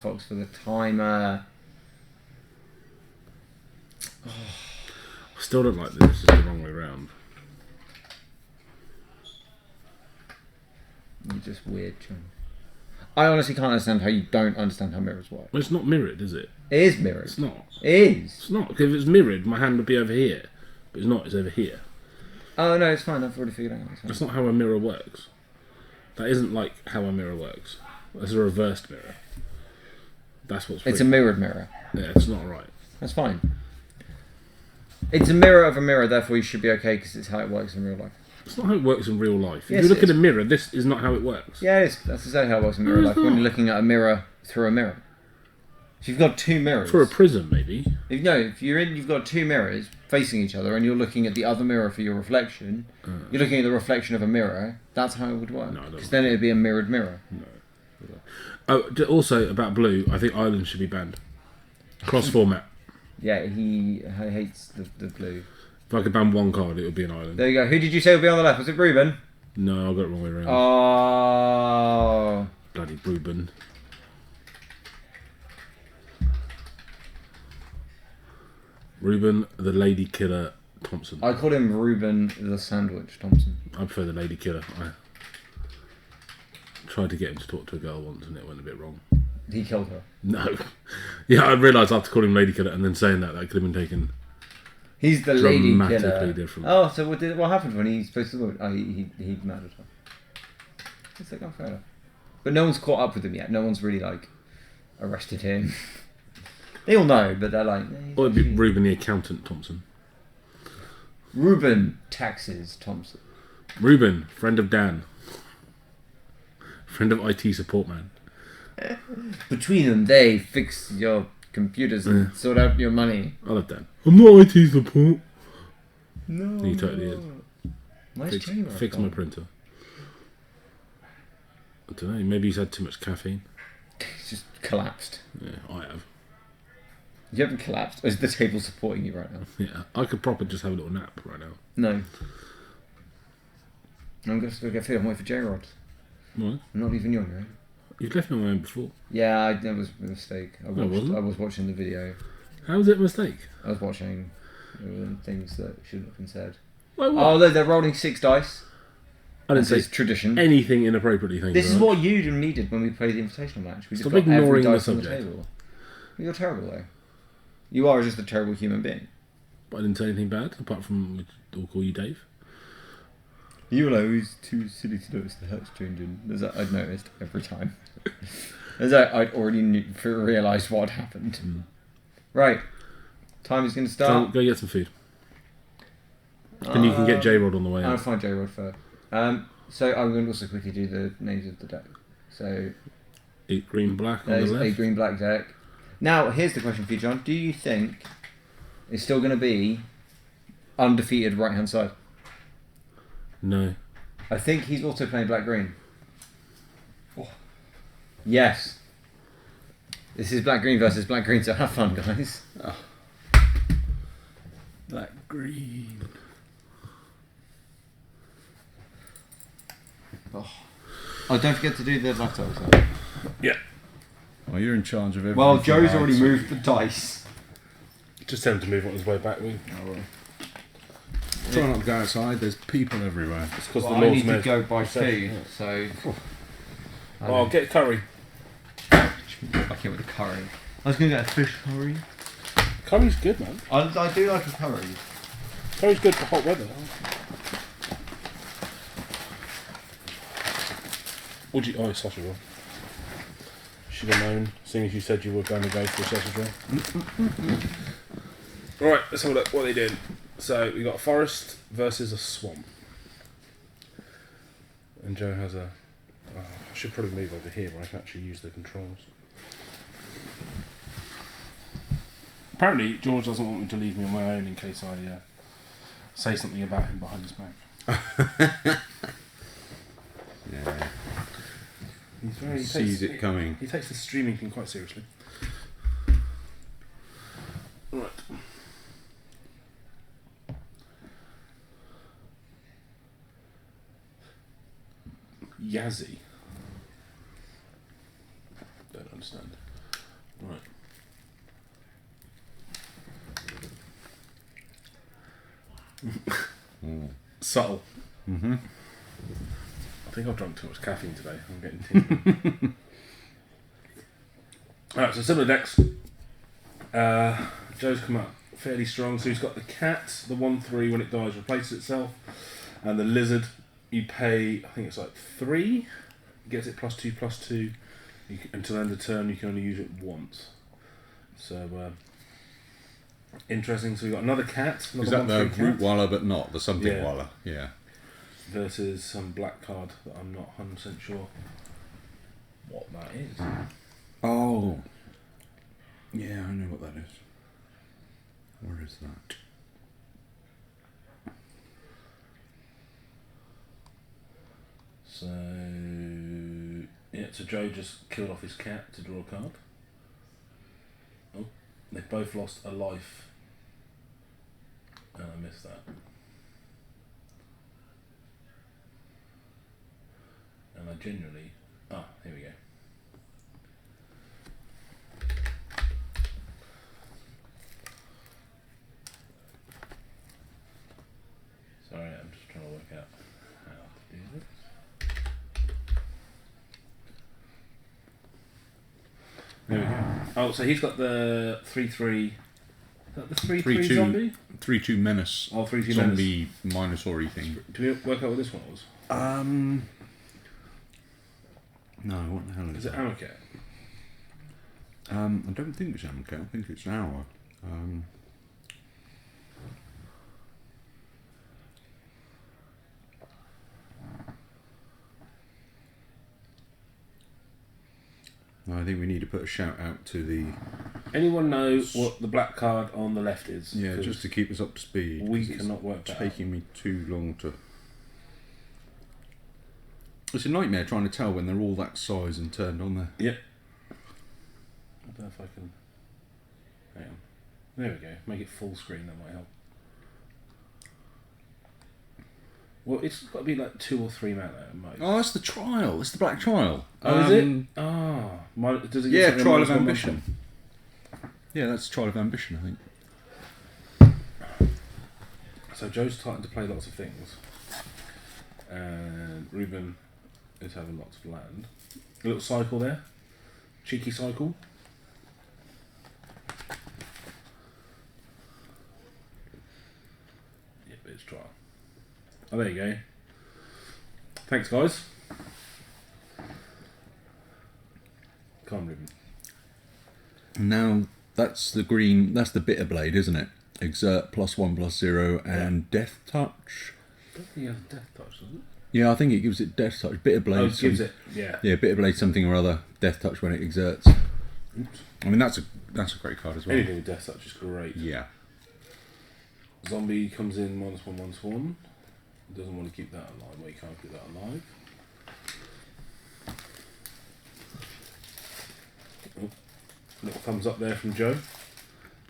Fox for the timer. I still don't like this. It's the wrong way around. You're just weird, John. I honestly can't understand how you don't understand how mirrors work. Well, it's not mirrored, is it? It is mirrored. It's not. It is. It's not. Because if it's mirrored, my hand would be over here. But it's not. It's over here. Oh, no, it's fine. I've already figured it out. That's not how a mirror works. That isn't like how a mirror works. That's a reversed mirror. That's what's It's a mirrored mirror. Yeah, it's not right. That's fine. It's a mirror of a mirror, therefore you should be okay because it's how it works in real life. It's not how it works in real life. If Yes, you look it at a is. mirror, this is not how it works. Yeah, it is. That's exactly how it works in real life. When you're looking at a mirror through a mirror. So you've got two mirrors. For a prism, maybe. If you've got two mirrors facing each other and you're looking at the other mirror for your reflection, you're looking at the reflection of a mirror, that's how it would work. No, I don't. Because then it would be a mirrored mirror. No. Oh, also about blue, I think Ireland should be banned. Cross format. Yeah, he hates the blue. If I could ban one card, it would be an island. There you go. Who did you say would be on the left? Was it Ruben? No, I got it wrong way around. Oh. Bloody Ruben. Ruben, the lady killer Thompson. I call him Ruben the Sandwich Thompson. I prefer the lady killer. I tried to get him to talk to a girl once and it went a bit wrong. He killed her. No. Yeah, I realised after calling him lady killer and then saying that could have been taken He's the lady dramatically killer. different. Oh, so what happened when he's supposed to? Oh, he murdered her. It's like, oh, fair enough. But no one's caught up with him yet. No one's really arrested him. They all know, but they're like. Or it'd be Ruben the accountant Thompson. Ruben Taxes Thompson. Ruben, friend of Dan. Friend of IT support man. Between them, they fix your computers and sort out your money. I love Dan. I'm not IT support. No. He totally is. Nice Fix my printer. I don't know, maybe he's had too much caffeine. He's just collapsed. Yeah, I have. You haven't collapsed. Or is the table supporting you right now? Yeah, I could probably just have a little nap right now. No. I'm going to go get food. I'm waiting for J-Rod. What? I'm not leaving you on your own. You've left me on my own before. Yeah, that was a mistake. I wasn't? was watching the video. How was it a mistake? I was watching things that shouldn't have been said. Wait, what? Oh, look, they're rolling 6 dice. I didn't This say is tradition. anything inappropriately. Thank This you is very what you and me did when we played the Invitational match. We just Stop got every ignoring the dice on the subject. table. You're terrible, though. You are just a terrible human being. But I didn't say anything bad, apart from we'll call you Dave. You were like, he's too silly to notice the hertz changing. As I'd noticed every time. As I'd already realised what had happened. Right. Time is going to start. Go get some food. Then you can get J-Rod on the way I'll out. find J-Rod first. So I'm going to also quickly do the names of the deck. So 8 green black on the there's left. a green black deck. Now, here's the question for you, John. Do you think it's still going to be undefeated right hand side? No. I think he's also playing black green. Oh. Yes. This is black green versus black green, so have fun, guys. Oh. Black green. Oh, don't forget to do the leftovers. Yeah. Well, you're in charge of everything. Well, Joe's already so- moved the dice. Just tell him to move on his way back. Try not to go outside. There's people everywhere. It's because Well, the I Lord's need to Mayor's go by perception, 2, yeah. so... Oh, get curry. Fuck it with the curry. I was going to get a fish curry. Curry's good, man. I do like a curry. Curry's good for hot weather. Would you? Oh, sausage roll. Should have known, seeing as you said you were going to go for a sausage roll. Alright, let's have a look. What are they doing? So, we got a forest versus a swamp. And Joe has a... Oh, I should probably move over here where I can actually use the controls. Apparently, George doesn't want me to leave me on my own in case I say something about him behind his back. Yeah. He Sees it coming. He takes the streaming thing quite seriously. Right. Yazzie. Don't understand. Right. Subtle. Mm-hmm. I think I've drunk too much caffeine today. I'm getting tingly. Alright, so similar decks. Joe's come out fairly strong. So he's got the cat, the 1/3 when it dies replaces itself, and the lizard. You pay, I think it's like 3. Gets it +2/+2. Until end of turn, you can only use it once. So interesting. So we got another cat. Another Is that the 1/3 cat, root walla but not the something Yeah. walla? Yeah. versus some black card that I'm not 100% sure what that is. Oh. Yeah, I know what that is. Where is that? So yeah, so Joe just killed off his cat to draw a card. Oh, they both lost a life. And I missed that. And I genuinely... Ah, here we go. Sorry, I'm just trying to work out how to do this. There we go. Oh, so he's got the 3/3. Is that the 3/3 zombie? 3/2 menace. Oh, 3/2 zombie Minosaur-y thing. Do we work out what this one was? No, what the hell is Is it that? Amaket? I don't think it's Amco. I think it's Hour. I think we need to put a shout out to the... Anyone know what the black card on the left is? Yeah, 'Cause just to keep us up to speed. we 'cause it's cannot work that out. taking me too long to... It's a nightmare trying to tell when they're all that size and turned on there. Yep. I don't know if I can... Hang on. There we go. Make it full screen, that might help. Well, it's got to be like 2 or 3 mana at most. Oh, that's the trial. It's the Black Trial. Oh, is it? Ah. Does it get Yeah, something Trial minus of one, Ambition. Yeah, that's Trial of Ambition, I think. So Joe's starting to play lots of things. And Ruben is having lots of land. A little cycle there. Cheeky cycle. Yep, it's trial. Oh, there you go. Thanks, guys. Come on, Ruben. Now, that's the green... That's the Bitter Blade, isn't it? Exert +1/+0 and Death Touch. I don't think he has a death touch, does it? Yeah, I think it gives it Death Touch. Bitter Blade... Oh, it gives it, yeah. Yeah, Bitter Blade something or other. Death Touch when it exerts. Oops. I mean, that's a great card as well. Anything with death touch is great. Yeah. Zombie comes in -1/-1. Doesn't want to keep that alive. Well, you can't keep that alive. Oh, little thumbs up there from Joe.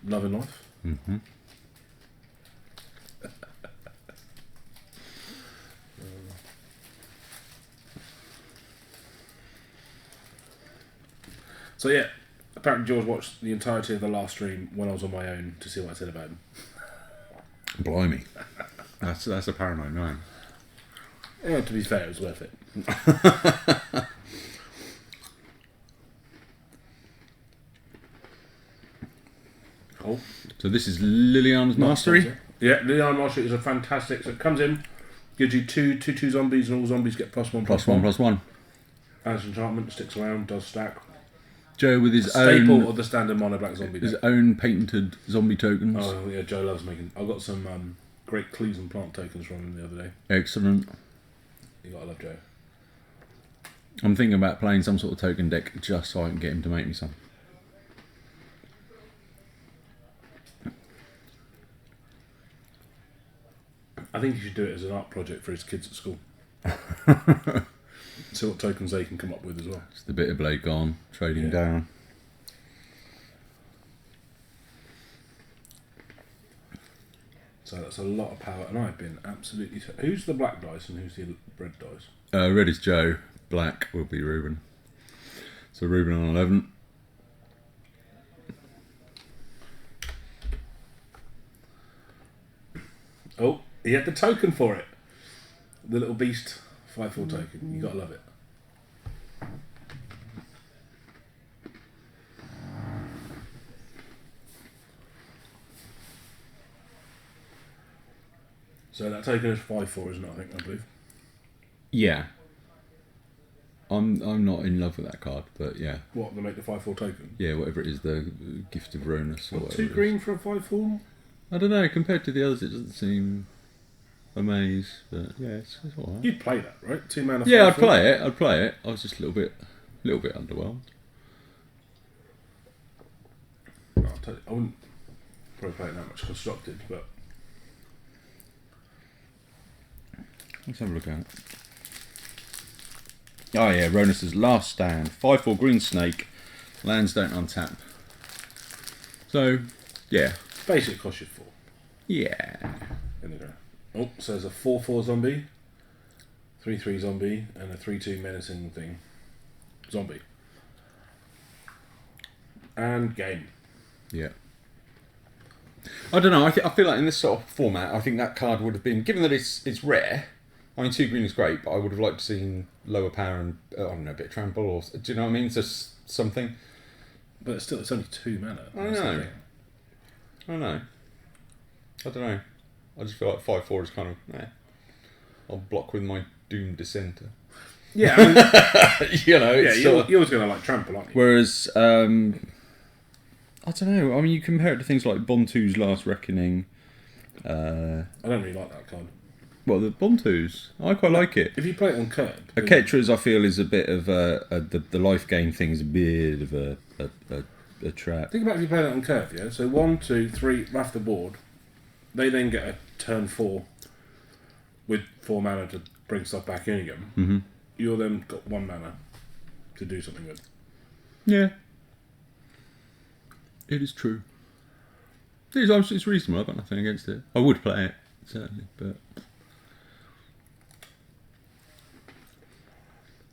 Loving life. Mm-hmm. So yeah, apparently George watched the entirety of the last stream when I was on my own to see what I said about him. Blimey. That's a paranoid man. Yeah, to be fair, it was worth it. Oh, So this is Liliana's Mastery. yeah, Liliana Mastery is a fantastic. So it comes in, gives you two zombies, and all zombies get +1/+1. As enchantment, sticks around, does stack. Joe with his Staple own or the standard mono black zombie his deck. own patented zombie tokens. Oh yeah, Joe loves making. I got some great clues and plant tokens from him the other day. Excellent. You gotta love Joe. I'm thinking about playing some sort of token deck just so I can get him to make me some. I think you should do it as an art project for his kids at school. See what tokens they can come up with as well. It's the Bitter Blade gone, trading Yeah. down. So that's a lot of power, and I've been absolutely. Who's the black dice and who's the red dice? Red is Joe, black will be Ruben. So Ruben on 11. He had the token for it. The little beast 5/4 token. You gotta love it. So that token is 5/4, isn't it? I believe. Yeah. I'm not in love with that card, but yeah. What, they make the 5/4 token? Yeah, whatever it is, the Gift of Ronus or What, whatever. 2 green for a 5/4? I don't know, compared to the others it doesn't seem amazing, but yeah, it's alright. You'd play that, right? 2 mana. Yeah, 5/4? I'd play it. I was just a little bit underwhelmed. No, I'll tell you, I wouldn't probably play it that much constructed, but Let's have a look at it. Oh yeah, Ronus's Last Stand. 5/4 green snake. Lands don't untap. So, yeah. basically it costs you 4. Yeah. In the ground. Oh, so there's a 4/4 zombie, 3/3 zombie, and a 3/2 menacing thing. Zombie. And game. Yeah. I don't know, I feel like in this sort of format, I think that card would have been, given that it's rare, I mean 2 green is great, but I would have liked to see lower power and, I don't know, a bit of trample, or, do you know what I mean? Just something. But it's only 2 mana. I know. I don't know. I just feel like 5/4 is kind of, I'll block with my Doom Dissenter. Yeah, I mean, You know, yeah, it's you're always going to like trample, aren't you? Whereas, I don't know. I mean, you compare it to things like Bontu's Last Reckoning. I don't really like that card. Well, the Bontu's, I quite like it. If you play it on curb, Aketra's, I feel, is a bit of the life gain thing is a bit of a trap. think about if you play that on curve, yeah? So 1, 2, 3, off the board. They then get a turn 4 with 4 mana to bring stuff back in again. Mm-hmm. You're then got 1 mana to do something with. Yeah. It is true. It's reasonable. I've got nothing against it. I would play it, certainly, but...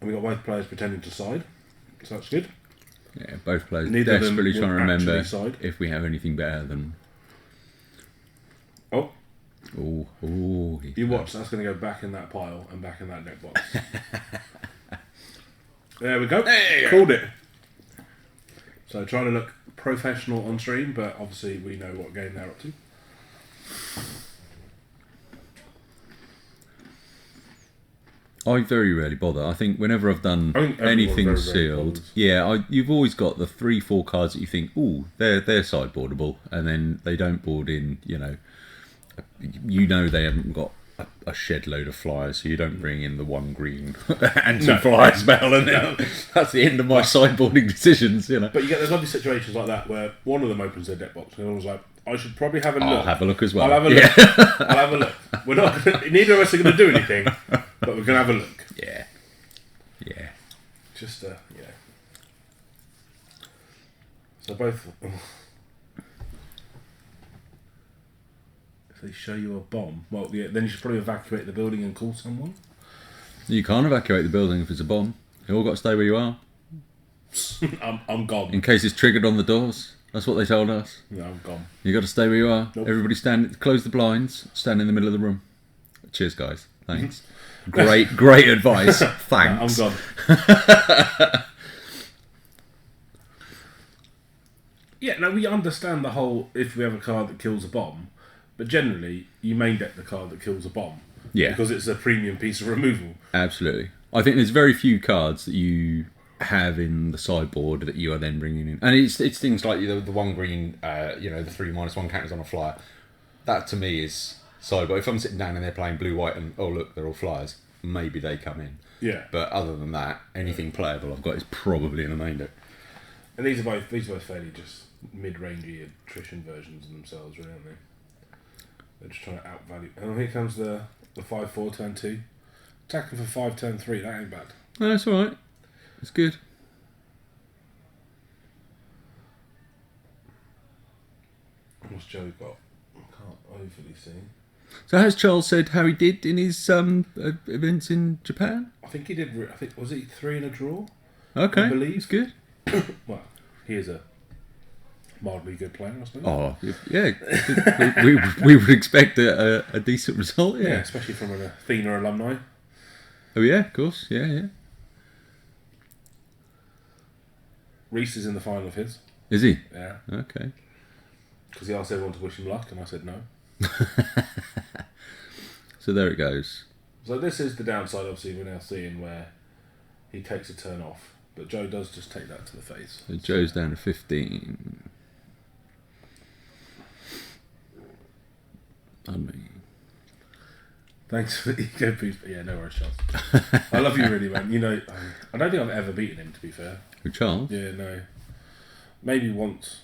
And we got both players pretending to side, so that's good. Yeah, both players Neither of them desperately trying to would remember actually side. if we have anything better than... Oh, Oh, you watch, that's going to go back in that pile and back in that deck box. There we go. Called it. So trying to look professional on stream, but obviously we know what game they're up to. I very rarely bother. I think whenever I've done I think everyone anything very sealed, bothers. yeah, you've always got the 3-4 cards that you think, ooh, they're sideboardable, and then they don't board in. You know they haven't got a shed load of flyers, so you don't bring in the 1 green anti-flyer spell, and then that's the end of my sideboarding decisions. But you get those lovely situations like that where one of them opens their deck box and everyone's like, I should probably have a look. I'll have a look as well. I'll have a look. I'll have a look. We're not. Neither of us are going to do anything, but we're going to have a look. Yeah. Just yeah. So both. If they show you a bomb, well, yeah, then you should probably evacuate the building and call someone. You can't evacuate the building if it's a bomb. You all got to stay where you are. I'm gone. In case it's triggered on the doors. That's what they told us. Yeah, I'm gone. You got to stay where you are. Nope. Everybody close the blinds, stand in the middle of the room. Cheers, guys. Thanks. Great advice. Thanks. I'm gone. Yeah, now we understand the whole if we have a card that kills a bomb, but generally you main deck the card that kills a bomb. Yeah. Because it's a premium piece of removal. Absolutely. I think there's very few cards that you have in the sideboard that you are then bringing in, and it's things like the 1 green, the 3-1 counters on a flyer. That to me is sideboard. If I'm sitting down and they're playing blue white and oh look, they're all flyers, maybe they come in. Yeah. But other than that, anything playable I've got is probably in the main deck. And these are both fairly just mid-rangey attrition versions of themselves, really, aren't they? They're just trying to outvalue. And here comes the 5/4 turn 2, attacking for 5 turn 3. That ain't bad. No, it's all right. It's good. What's Joe got? I can't overly see. So has Charles said how he did in his events in Japan? I think he did. I think was he 3 in a draw? Okay, I believe. it's good. Well, here's a mildly good player, I suppose. Oh, yeah. we would expect a decent result, Yeah, yeah. especially from an Athena alumni. Oh, yeah, of course. Yeah. Reese is in the final of his. Is he? Yeah. Okay. Because he asked everyone to wish him luck, and I said no. So there it goes. So this is the downside, obviously, we're now seeing where he takes a turn off. But Joe does just take that to the face. So Joe's down to 15. I mean... Thanks for the ego boost. But yeah, no worries, Charles. I love you really, man. You know, I don't think I've ever beaten him, to be fair. Who, Charles? Yeah, no. Maybe once.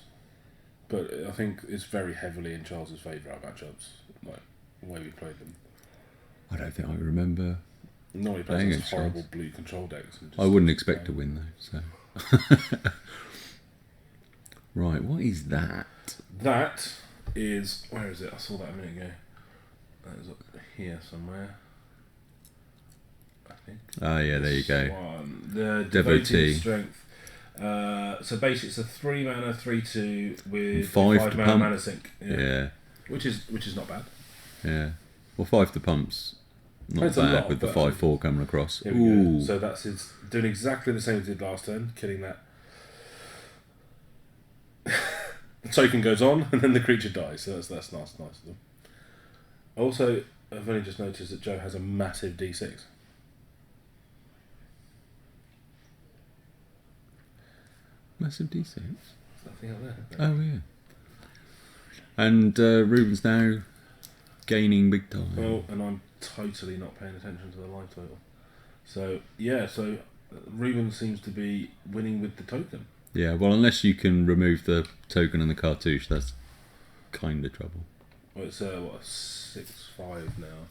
But I think it's very heavily in Charles's favour, our matchups. Like, the way we played them. I don't think I remember. No, he Playing plays against those horrible Charles. blue control decks. And just I wouldn't expect to win, though, so... Right, what is that? That is... Where is it? I saw that a minute ago. That is up here somewhere. I think. Ah, yeah, there you go. One. The Devotee. Devoted Strength. So basically it's a 3 mana 3/2 with 5 5 to mana pump. mana sink. Yeah. Which is not bad. Yeah. Well, 5 to pumps. Not It's a bad lot, with the but- 5/4 coming across. Here we Ooh. go. So that's his doing exactly the same as he did last turn, killing that. The token goes on and then the creature dies, so that's nice of them. Also, I've only just noticed that Joe has a massive D6. Massive D6. There's nothing up there. Oh, yeah. And Ruben's now gaining big time. Well, and I'm totally not paying attention to the live total. So, yeah, Ruben seems to be winning with the token. Yeah, well, unless you can remove the token and the cartouche, that's kind of trouble. Well, it's, what, 6-5 now.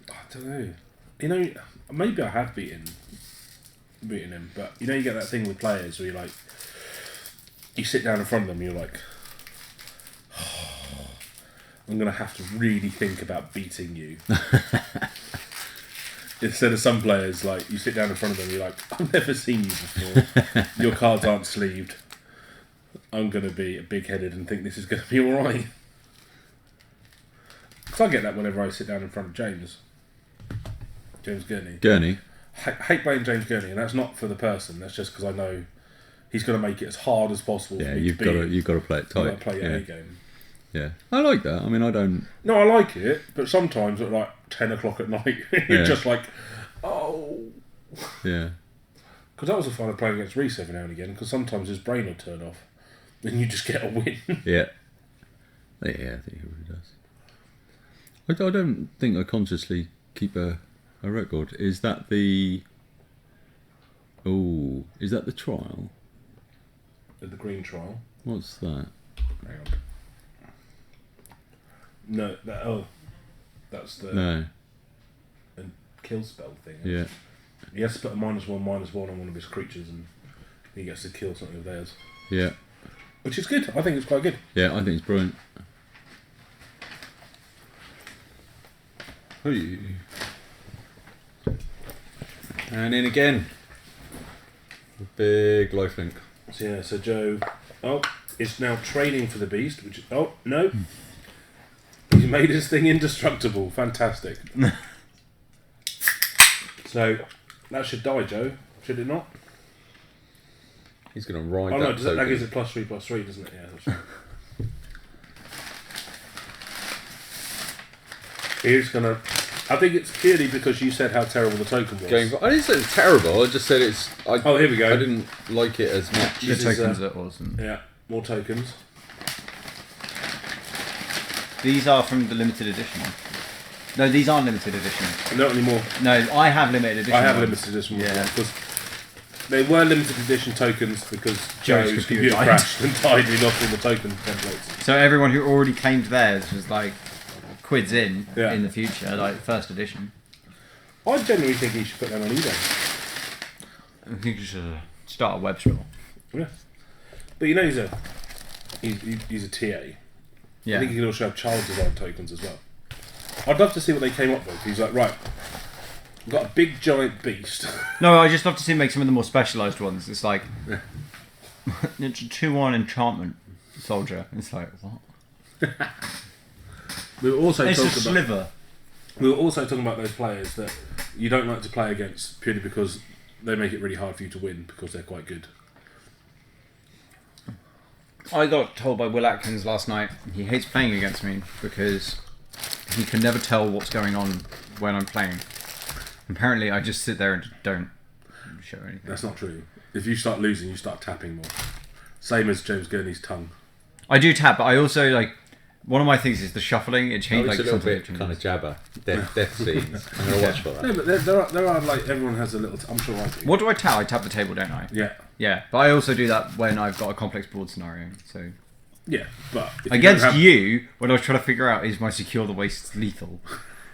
I don't know. You know, maybe I have beaten him, but you know, you get that thing with players where you sit down in front of them and you're like, I'm going to have to really think about beating you. Instead of some players, like, you sit down in front of them and you're like, I've never seen you before. Your cards aren't sleeved. I'm going to be big-headed and think this is going to be alright. Because I get that whenever I sit down in front of James Gurney. Gurney? Hate playing James Gurney, and that's not for the person. That's just because I know he's going to make it as hard as possible Yeah, for me you've got to play it tight. I've got to play yeah. a game. Yeah, I like that. I mean, I don't... No, I like it, but sometimes at like 10 o'clock at night, you're Yeah. just like, oh. Yeah. Because that was the fun of playing against Reese every now and again, because sometimes his brain will turn off, and you just get a win. Yeah. Yeah, I think it really does. I don't think I consciously keep a record. Is that the... Oh, is that the trial? At the green trial. What's that? Hang on. No, that's the No. kill spell thing. Yeah. He has to put a -1/-1 on one of his creatures, and he gets to kill something of theirs. Yeah. Which is good. I think it's quite good. Yeah, I think it's brilliant. Hey. And in again. Big lifelink. So yeah, so Joe is now training for the beast, which no. He's made his thing indestructible. Fantastic. So that should die, Joe. Should it not? He's going to ride Oh that no, that token. gives it +3/+3, doesn't it? Yeah, that's right. He's gonna. I think it's purely because you said how terrible the token was. I didn't say it's terrible, I just said it's... Oh, here we go. I didn't like it as much. The This is, tokens it wasn't. Yeah, more tokens. These are from the limited edition. No, these aren't limited edition. Not anymore. No, I have limited edition. I have ones. limited edition ones, Yeah. because they were limited edition tokens because Joe's Joe's computer computer died. crashed and died. We lost all the token templates. So everyone who already claimed theirs was like quids in Yeah. the future, like first edition. I generally think he should put them on eBay. I think you should start a web store. Yeah, but you know he's a TA. Yeah. I think he can also have child design tokens as well. I'd love to see what they came up with. He's like, right, We've got a big giant beast. No, I just love to see him make some of the more specialised ones. It's like it's a 2-1 enchantment soldier. It's like what? We were also It's a talking about. sliver. We were also talking about those players that you don't like to play against purely because they make it really hard for you to win because they're quite good. I got told by Will Atkins last night he hates playing against me because he can never tell what's going on when I'm playing. Apparently, I just sit there and don't show anything. That's not true. If you start losing, you start tapping more. Same as James Gurney's tongue. I do tap, but I also like. One of my things is the shuffling. It changed It's like a little something. bit kind of jabber. Death scenes. I'm going to watch for that. No, but there are like everyone has a little. I'm sure I do. What do I tap? I tap the table, don't I? Yeah, Yeah, but I also do that when I've got a complex board scenario. So yeah, but if against don't have- you, when I was trying to figure out is my secure the waist lethal,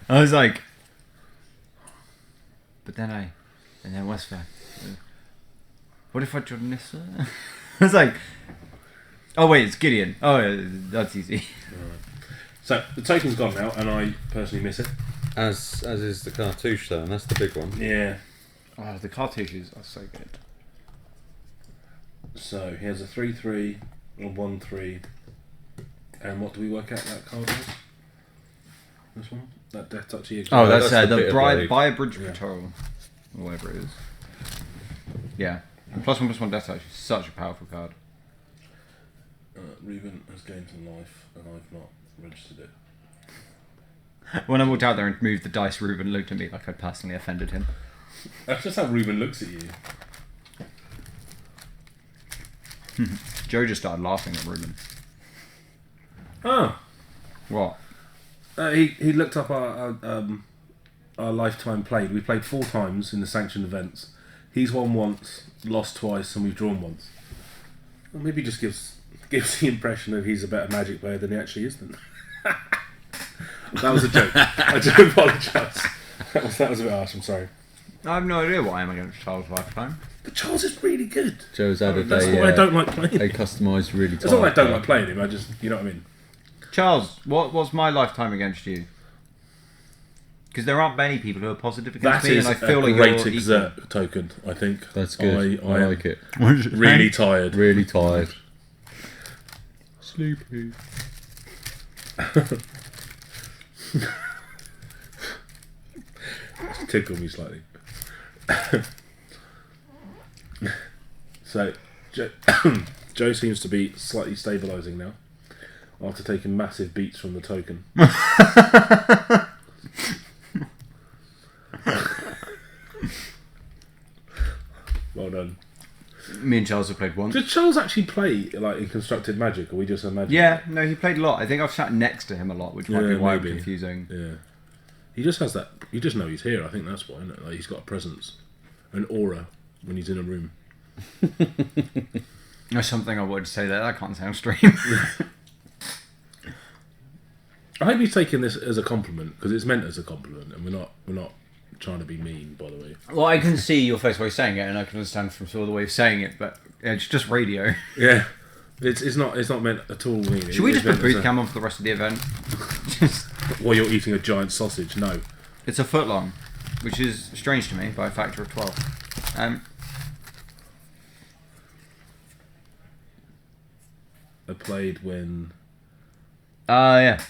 I was like, but then what's that? What if I draw this? I was like, oh wait, it's Gideon. Oh, yeah, that's easy. So the token's gone now, and I personally miss it. As is the cartouche though, and that's the big one. Yeah. Oh, the cartouches are so good. So he has a 3/3, a 1/3, and what do we work out that card was? This one, that Death Touch EX. Oh, that's that's the bit the of Buy blade. a Bridge Yeah. Patrol, or whatever it is. Yeah, and +1/+1 Death Touch is such a powerful card. Reuben has gained some life, and I've not registered it. When I walked out there and moved the dice, Ruben looked at me like I'd personally offended him. That's just how Reuben looks at you. Joe just started laughing at Ruben. Oh. What? He looked up our lifetime played. We played 4 times in the sanctioned events. He's won once, lost twice, and we've drawn once. Well, maybe just gives the impression that he's a better Magic player than he actually is. Then that was a joke. I do apologise. That was a bit harsh. I'm sorry. I have no idea what I am against Charles lifetime. But Charles is really good. Joe's added That's why I don't like playing a him. customised really It's not like I don't card. like playing him. I just, you know what I mean. Charles, what's my lifetime against you? Because there aren't many people who are positive against That me, is and I feel a like great you're exert token. I think That's good. I am like it. really tired. Really tired. Sleepy. Tickle me slightly. So, Joe seems to be slightly stabilising now after taking massive beats from the token. Well done. Me and Charles have played once. Did Charles actually play like in constructed Magic, or we just imagined? Yeah, no, he played a lot. I think I've sat next to him a lot, which might be Yeah, why maybe. I'm confusing. Yeah. He just has that. You just know he's here. I think that's why. Isn't it? Like he's got a presence, an aura when he's in a room. There's something I would say there. That can't sound stream. I hope he's taking this as a compliment because it's meant as a compliment, and we're not trying to be mean. By the way. Well, I can see your face while you're saying it, and I can understand from sort of the way of saying it, but it's just radio. Yeah. It's not meant at all mean. Should we It's just put meant as booth a- cam on for the rest of the event? Just, while you're eating a giant sausage? No. it's a foot long, which is strange to me by a factor of 12. I played when. Yeah.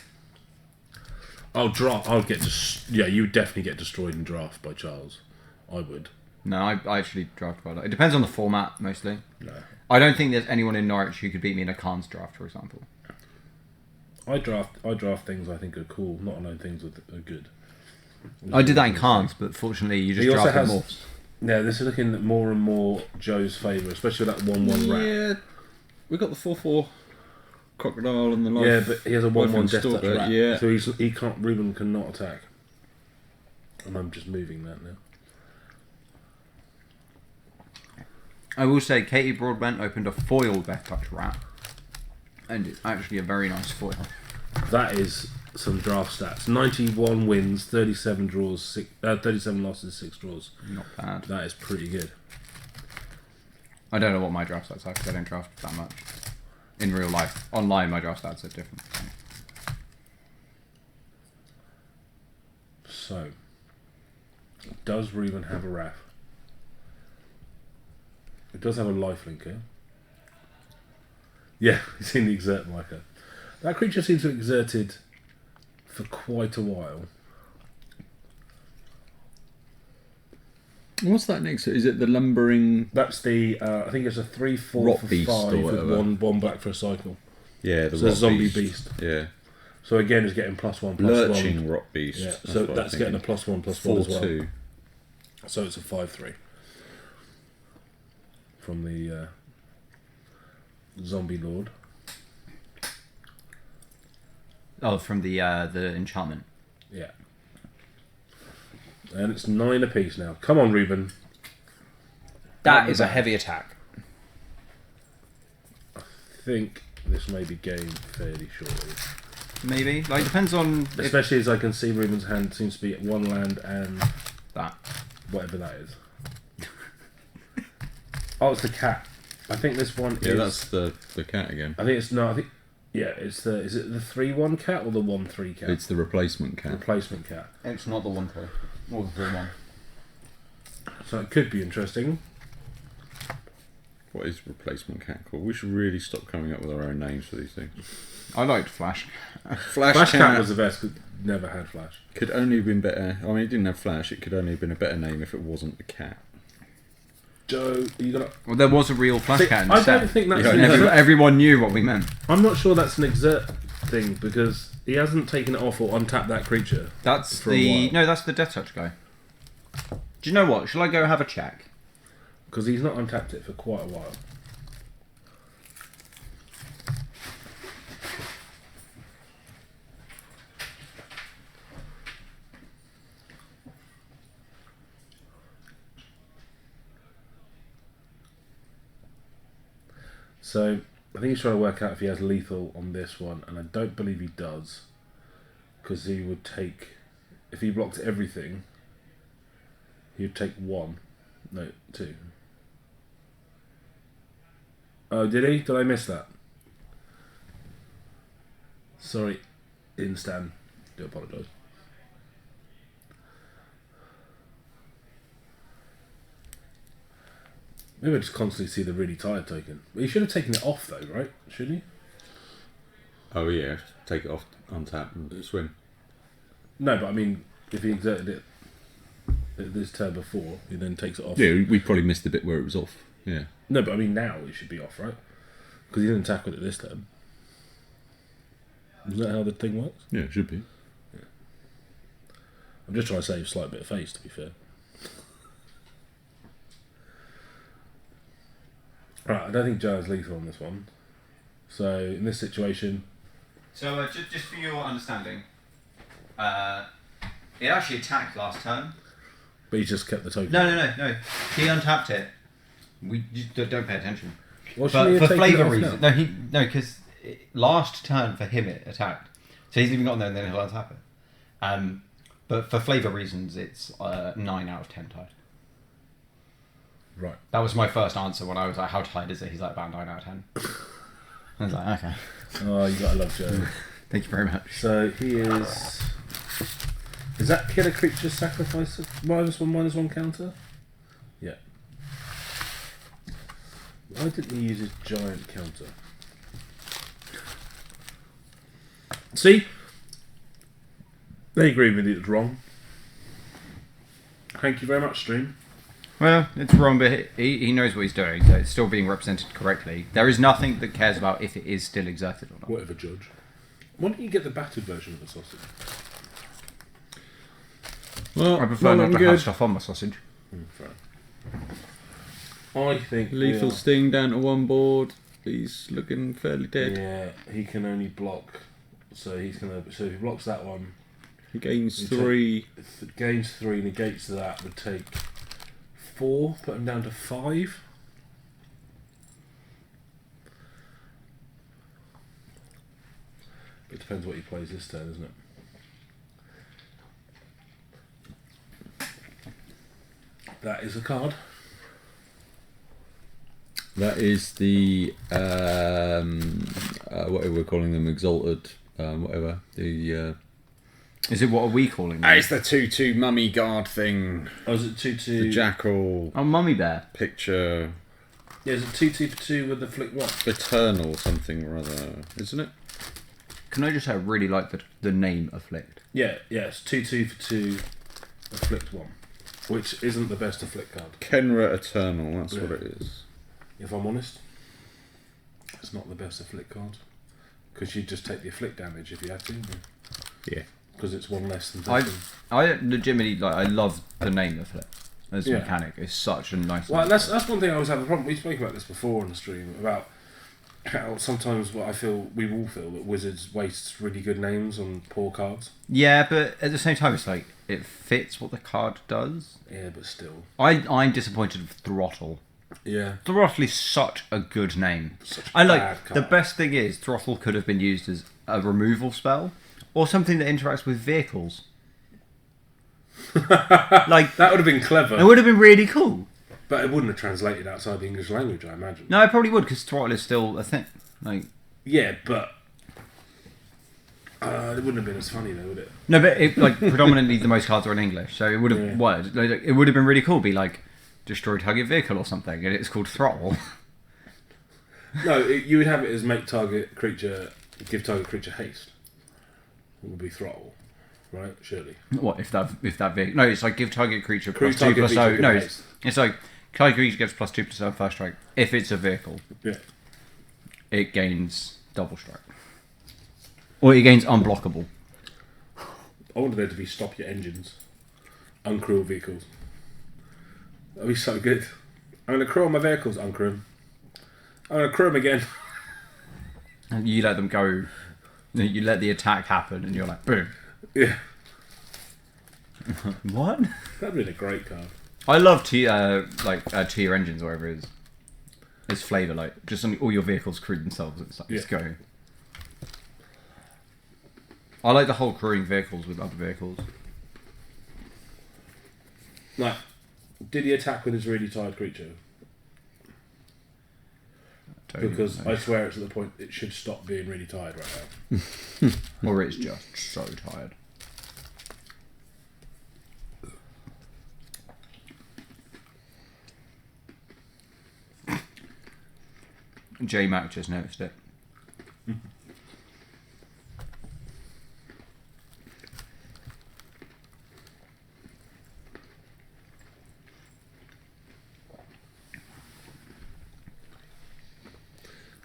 I'll get yeah. You would definitely get destroyed in draft by Charles. I would. No, I actually draft quite a lot. It depends on the format, mostly. No. I don't think there's anyone in Norwich who could beat me in a Khans draft, for example. I draft things I think are cool, not alone things that are good. I did that in Khans, but fortunately you just He also drafted has. more. Yeah, this is looking more and more Joe's favour, especially that 1/1 rat. Yeah, we got the 4/4 crocodile and the life. Yeah, but he has a 1/1 Wyvern death touch stalker, rat. yeah. So he can't. Reuben cannot attack. And I'm just moving that now. I will say Katie Broadbent opened a foil Death Touch rat, and it's actually a very nice foil. That is some draft stats. 91 wins, 37 draws, 37 losses, 6 draws. Not bad. That is pretty good. I don't know what my draft stats are because I don't draft that much in real life. Online, my draft stats are different. So, Does Reuben have a wrath? It does have a lifelinker. Yeah, it's in the exert marker. That creature seems to have exerted for quite a while. What's that next to? Is it the lumbering? That's the, I think it's a 3/4 Rot for beast or 5 with whatever. one black for a cycle. Yeah, the So rot zombie beast. Yeah. So again, it's getting +1/+1. Lurching rot beast. Yeah, so what that's I'm getting a thinking. +1/+1 as well. 4/2. So it's a 5/3 from the zombie lord. Oh, from the enchantment. Yeah. And it's 9 apiece now. Come on, Reuben. That is a heavy attack. I think this may be game fairly shortly. Maybe. Like, depends on... Especially as I can see Reuben's hand seems to be at 1 land and that. whatever that is. Oh, it's the cat. I think this one is... Yeah, that's the cat again. I think it's... No, I think... Yeah, it's the... Is it the 3/1 cat or the 1/3 cat? It's the replacement cat. Replacement cat. It's not the 1/3. Or the 3/1. So it could be interesting. What is replacement cat called? We should really stop coming up with our own names for these things. I liked Flash. Flash cat was the best, but never had Flash. Could only have been better. I mean, it didn't have Flash. It could only have been a better name if it wasn't a cat. Joe, you gonna... Well, there was a real Flash cat I instead. don't think that's... Yeah, an never- exert. Everyone knew what we meant. I'm not sure that's an exert thing, because he hasn't taken it off or untapped that creature. That's For a the... while. No, that's the Death Touch guy. Do you know what? Shall I go have a check? Because he's not untapped it for quite a while. So, I think he's trying to work out if he has lethal on this one, and I don't believe he does. Because he would take... If he blocked everything, he would take 1. No, 2. Oh, did he? Did I miss that? Sorry, Instan. Do apologise. Maybe I just constantly see the really tired token. But he should have taken it off though, right? Shouldn't he? Oh yeah, take it off, untap and swim. No, but I mean, if he exerted it this turn before, he then takes it off. Yeah, we probably missed the bit where it was off. Yeah. No, but I mean now it should be off, right? Because he didn't attack with it this turn. Isn't that how the thing works? Yeah, it should be. I'm just trying to save a slight bit of face, to be fair. Right, I don't think Joe has lethal on this one. So, in this situation... So, just for your understanding, it actually attacked last turn. But he just kept the token. No. He untapped it. We just don't pay attention. Well, But shouldn't he for have taken it flavour off reasons, now? no, because last turn for him it attacked, so he's even got there and then he'll untap it. But for flavour reasons, it's 9 out of 10 tied. Right. That was my first answer when I was like, "How tied is it?" He's like, "About 9 out of 10." I was like, "Okay, Oh, you gotta love Joe. thank you very much." So, he is... Is that killer creature sacrifice -1/-1 counter? Yeah. Why didn't he use his giant counter? See? They agree with me, it's wrong. Thank you very much, stream. Well, it's wrong, but he knows what he's doing, so it's still being represented correctly. There is nothing that cares about if it is still exerted or not. Whatever, Judge. Why don't you get the battered version of the sausage? Well, I prefer not to have stuff on my sausage. Fair. I think Lethal sting down to 1 board. He's looking fairly dead. Yeah, he can only block. So he's gonna. So if he blocks that one, He gains he 3. gains 3, negates that would take 4. Put him down to 5. It depends what he plays this turn, isn't it? That is a card. That is the whatever we're calling them, exalted, whatever the Is it what are we calling Ah, them? it's the 2/2 mummy guard thing. Oh, is it 2/2? The jackal Oh, mummy bear. picture. Yeah, is it 2/2 for 2 with the flick what? Eternal something or other, isn't it? Can I just say I really like the name Afflict? Yeah, it's 2/2 for 2, a flicked 1. Which isn't the best afflict card. Kenra Eternal, that's what it is. If I'm honest, it's not the best afflict card. Because you'd just take the afflict damage if you had to. Yeah. Because it's 1 less than I 15. legitimately I love the name Afflict as a Yeah. mechanic. It's such a nice. Well, that's one thing I always have a problem. We spoke about this before on the stream about how sometimes what I feel we all feel that Wizards wastes really good names on poor cards. Yeah, but at the same time, it's like it fits what the card does. Yeah, but still. I'm disappointed with Throttle. Yeah. Throttle is such a good name. Such a I like bad card. the best thing is Throttle could have been used as a removal spell or something that interacts with vehicles. Like That would have been clever, it would have been really cool. but it wouldn't have translated outside the English language, I imagine. No, it probably would because Throttle is still a thing. Like Yeah, but it wouldn't have been as funny though, would it? no, but it, like predominantly the most cards are in English, so it would have Yeah. worked. Like, it would have been really cool. Be like destroy target vehicle or something, and it's called Throttle. No, you would have it as give target creature haste. It would be throttle, right? Surely. What if that vehicle? No, it's like give target creature plus Target 2 plus creature 0. with No, haste. it's like target creature gets plus 2 plus 0 first strike. If it's a vehicle, Yeah. it gains double strike, or it gains unblockable. I wanted there to be stop your engines, uncrew vehicles. That'd be so good. I'm gonna crew on my vehicles, uncrew them. I'm gonna crew them again. And you let them go. You let the attack happen, and you're like, boom. Yeah, What? that'd been a great card. I love tier engines, or whatever it is. It's flavour, like just all your vehicles crew themselves. It's like, let's go. I like the whole crewing vehicles with other vehicles. Like, did he attack with his really tired creature? Because I swear it's at the point it should stop being really tired right now. Or it's just so tired. J Mac just noticed it.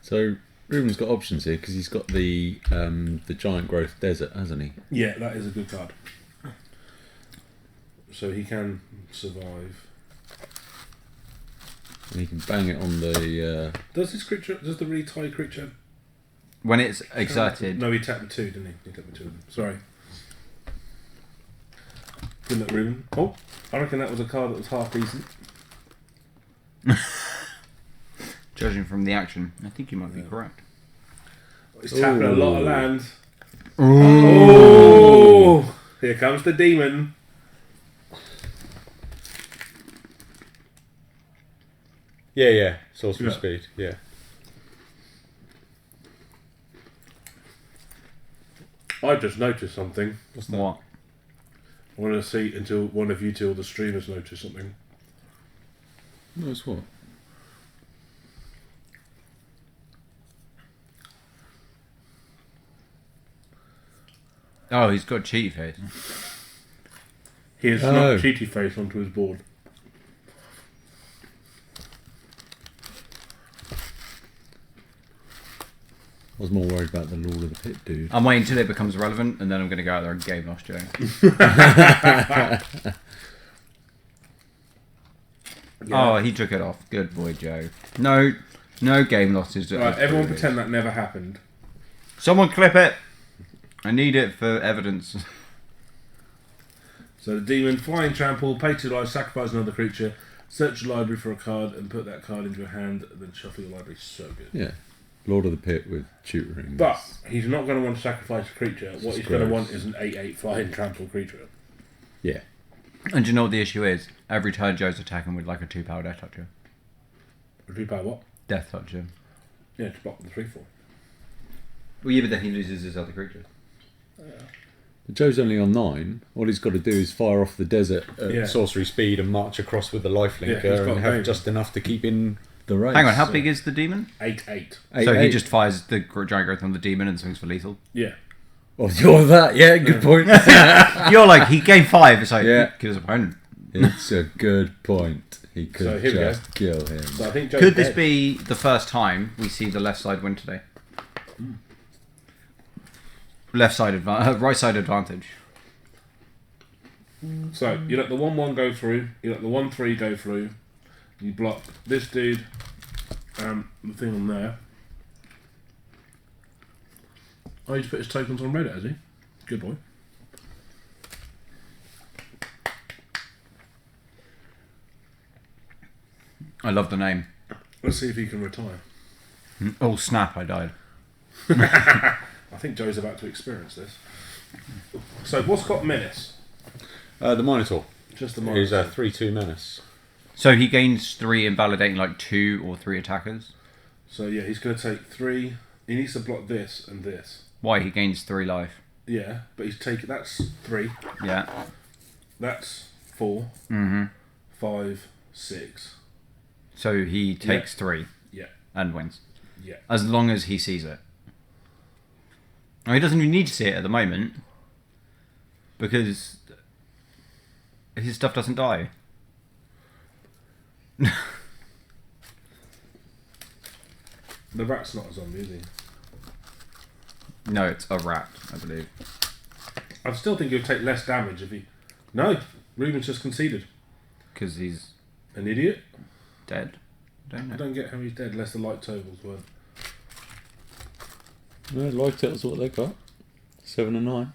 So Ruben's got options here because he's got the giant growth desert, hasn't he? Yeah, that is a good card. So he can survive. And he can bang it on the. Does the really tired creature? When it's exerted, No, he tapped with 2, didn't he? He tapped with 2 of them. Sorry. Good luck, Ruben. Oh, I reckon that was a card that was half decent. judging from the action, I think you might be correct. He's tapping a lot of Ooh. land. Oh! Here comes the demon. Yeah. Sorcerer Yeah. speed. Yeah. I just noticed something. What's that? What? I want to see until one of you two or the streamers notice something. No, it's what? Oh, he's got cheat face. He has Oh. snuck Cheaty Face onto his board. I was more worried about the Lord of the Pit dude. I'm waiting until it becomes relevant, and then I'm going to go out there and game lost Joe. Oh, he took it off. Good boy, Joe. No game losses. Right, everyone pretend that never happened. Someone clip it. I need it for evidence. So the demon, flying trample, pay 2 life, sacrifice another creature, search your library for a card and put that card into your hand, and then shuffle your library. So good. Yeah. Lord of the Pit with tutoring. But he's not going to want to sacrifice a creature. What It's he's going to gross. want is an 8/8 flying trample creature. Yeah. And do you know what the issue is? Every turn Joe's attacking with like a 2-power Death Toucher. Repeat by what? Death Toucher. Yeah, to block the 3/4. Well, yeah, but then he loses his other creatures. Joe's only on 9. All he's got to do is fire off the desert at sorcery speed and march across with the lifelinker and have just enough to keep in the race. Hang on, how big is the demon? 8/8. So he just fires the giant growth on the demon and swings for lethal. Yeah. Oh, you're that? Yeah, good point. You're like, he gained 5. It's like, kill his opponent. It's a good point. He could So here just kill him. So I think Joe's Could this dead. be the first time we see the left side win today? Left side, right side advantage. So you let the 1/1 go through. You let the 1/3 go through. You block this dude. The thing on there. Oh, he's put his tokens on Reddit, has he? Good boy. I love the name. Let's see if he can retire. Oh snap! I died. I think Joe's about to experience this. So what's got menace? The Minotaur. Just the He's a Minotaur. 3/2 menace. So he gains 3, invalidating like 2 or 3 attackers. So yeah, he's going to take 3. He needs to block this and this. Why? He gains 3 life. Yeah, but he's taking that's 3. Yeah. That's 4. Mm-hmm. 5, 6. So he takes 3 Yeah. and wins. Yeah. As long as he sees it. Now, he doesn't even need to see it at the moment. Because his stuff doesn't die. The rat's not a zombie, is he? No, it's a rat, I believe. I still think he'll take less damage if he... No, Ruben's just conceded. Because he's An idiot? dead. I don't I know. don't get how he's dead unless the light tables were... No, life tells what they got. 7 and 9.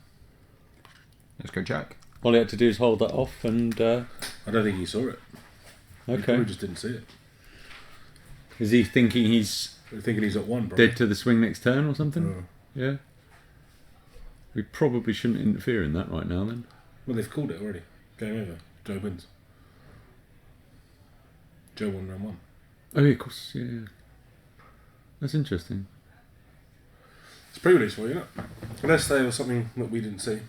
Let's go check. All he had to do is hold that off and... I don't think he saw it. He okay. probably just didn't see it. Is he thinking he's They're thinking he's at 1, bro. dead to the swing next turn or something? Oh. Yeah. We probably shouldn't interfere in that right now then. Well, they've called it already. Game over. Joe wins. Joe won round 1. Oh, yeah, of course, yeah. That's interesting. It's pre-release for you, isn't it? Unless there was something that we didn't see.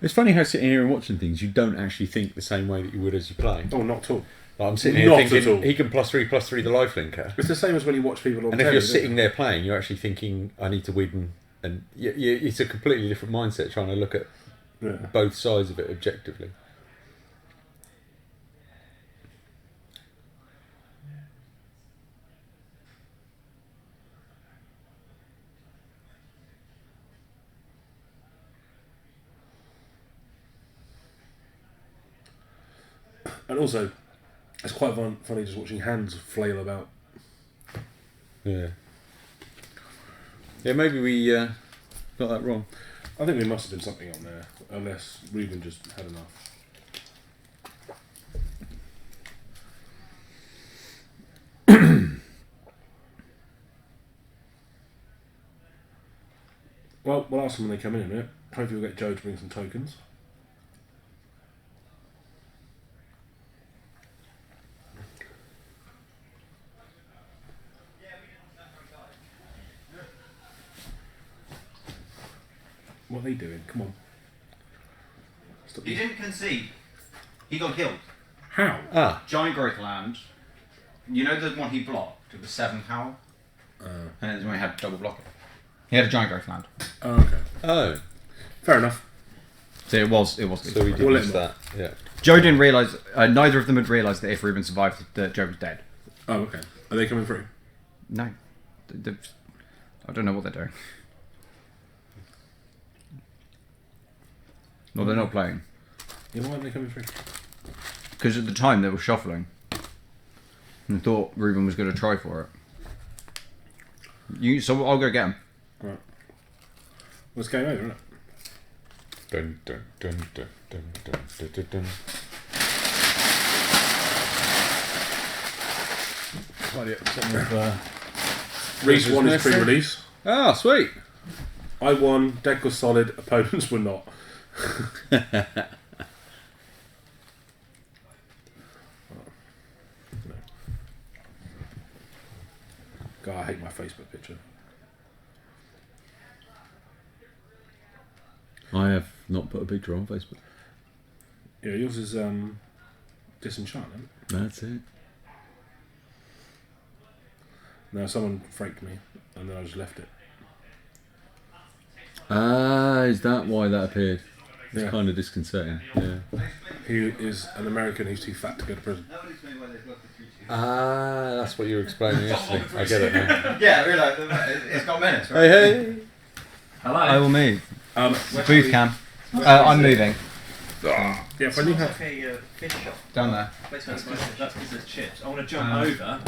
It's funny how sitting here and watching things, you don't actually think the same way that you would as you play. Oh, not at all. Like I'm sitting here Not at thinking, all. he can +3/+3 the lifelinker. It's the same as when you watch people on And if telly, you're isn't sitting it? there playing, you're actually thinking, I need to win. And it's a completely different mindset trying to look at Yeah. both sides of it objectively. And also, it's quite funny just watching hands flail about. Yeah. Yeah, maybe we got that wrong. I think there must have been something on there, unless Ruben just had enough. Well, we'll ask them when they come in a minute. Hopefully we'll get Joe to bring some tokens. What are they doing? Come on. Stop He didn't concede. He got killed. How? Ah, Giant growth land. You know the one he blocked? It was 7 power? And it's when he had double block it. He had a giant growth land. Oh, okay. oh. Fair enough. So it was. So we We'll did let miss him that. Yeah. Joe didn't realise, neither of them had realised that if Ruben survived, that Joe was dead. Oh, okay. Are they coming through? No. I don't know what they're doing. No, they're not playing. Yeah, why aren't they coming through? Because at the time they were shuffling. And thought Ruben was going to try for it. So I'll go get him. Right. Well, it's game over, isn't it? Dun, dun, dun, dun, dun, dun, dun, dun, dun. Reese won his pre-release. Ah, sweet. I won. Deck was solid. Opponents were not. God, I hate my Facebook picture. I have not put a picture on Facebook. Yeah, yours is Disenchantment. That's it. No, someone faked me, and then I just left it. Ah, is that why that appeared? It's Yeah. kind of disconcerting. Yeah. He is an American who's too fat to go to prison. Ah, that's what you were explaining yesterday. I get it now. Yeah, we're like, it's got menace, right? Hey. Hello. I will move. Yeah, Booth cam. I'm moving. if I knew how. a fish shop. Down there. That's because there's chips. I want to jump over.